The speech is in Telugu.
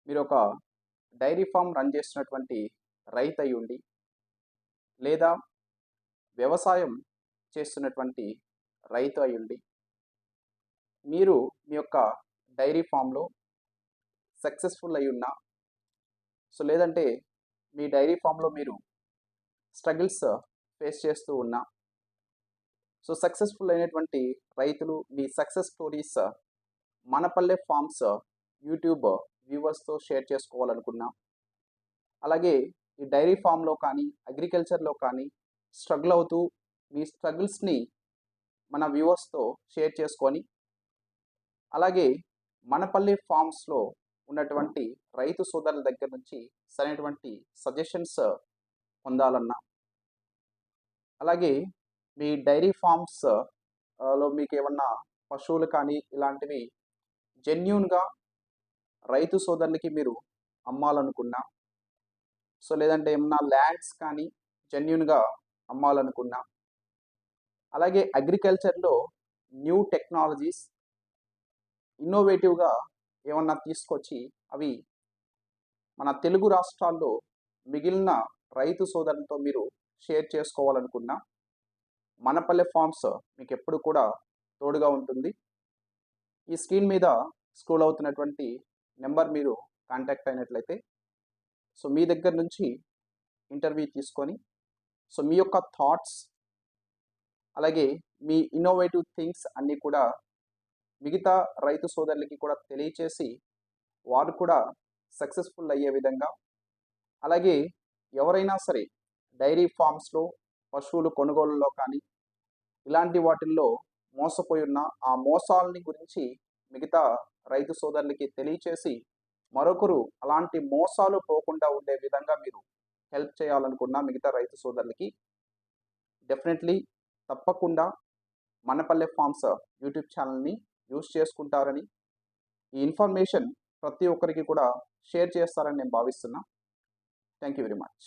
మీరు ఒక డైరీ ఫామ్ రన్ చేస్తున్నటువంటి రైతు అయ్యుండి, లేదా వ్యవసాయం చేస్తున్నటువంటి రైతు అయ్యుండి, మీరు మీ యొక్క డైరీ ఫామ్‌లో సక్సెస్‌ఫుల్ అయ్యున్నా, లేదంటే మీ డైరీ ఫామ్‌లో మీరు స్ట్రగుల్స్ ఫేస్ చేస్తూ ఉన్నా, సక్సెస్‌ఫుల్ అయినటువంటి రైతులు మీ success stories మనపల్లె forms YouTube వ్యూవర్స్‌తో share చేసుకోవాలనుకున్నా, అలాగే ఈ డైరీ ఫామ్‌లో కానీ, అగ్రికల్చర్‌లో కానీ స్ట్రగుల్ అవుతూ మీ స్ట్రగుల్స్‌ని మన వ్యూవర్స్‌తో షేర్ చేసుకొని, అలాగే మనపల్లి ఫార్మ్స్‌లో ఉన్నటువంటి రైతు సోదరుల దగ్గర నుంచి సరైనటువంటి సజెషన్స్ పొందాలన్నా, అలాగే మీ డైరీ ఫార్మ్స్ లో మీకేమన్నా పశువులు కానీ ఇలాంటివి జెన్యూన్‌గా రైతు సోదరులకి మీరు అమ్మాలనుకున్నా, లేదంటే ఏమన్నా ల్యాండ్స్ కానీ జెన్యూన్‌గా అమ్మాలనుకున్నా, అలాగే అగ్రికల్చర్‌లో న్యూ టెక్నాలజీస్ ఇన్నోవేటివ్‌గా ఏమన్నా తీసుకొచ్చి అవి మన తెలుగు రాష్ట్రాల్లో మిగిలిన రైతు సోదరులతో మీరు షేర్ చేసుకోవాలనుకున్నా, మనపల్లె ఫార్మ్స్ మీకెప్పుడు కూడా తోడుగా ఉంటుంది. ఈ స్క్రీన్ మీద స్క్రోల్ అవుతున్నటువంటి నెంబర్ మీరు కాంటాక్ట్ అయినట్లయితే, మీ దగ్గర నుంచి ఇంటర్వ్యూ తీసుకొని, మీ యొక్క థాట్స్, అలాగే మీ ఇన్నోవేటివ్ థింగ్స్ అన్నీ కూడా మిగతా రైతు సోదరులకి కూడా తెలియచేసి, వారు కూడా సక్సెస్‌ఫుల్ అయ్యే విధంగా, అలాగే ఎవరైనా సరే డైరీ ఫార్మ్స్‌లో పశువులు కొనుగోలులో కానీ, ఇలాంటి వాటిల్లో మోసపోయి ఉన్న ఆ మోసాలని గురించి మిగతా రైతు సోదరులకి తెలియచేసి, మరొకరు అలాంటి మోసాలు పోకుండా ఉండే విధంగా మీరు హెల్ప్ చేయాలనుకున్న మిగతా రైతు సోదరులకి డెఫినెట్లీ తప్పకుండా మనపల్లె ఫార్మ్స్ యూట్యూబ్ ఛానల్‌ని యూజ్ చేసుకుంటారని, ఈ ఇన్ఫర్మేషన్ ప్రతి ఒక్కరికి కూడా షేర్ చేస్తారని నేను భావిస్తున్నా. Thank you very much.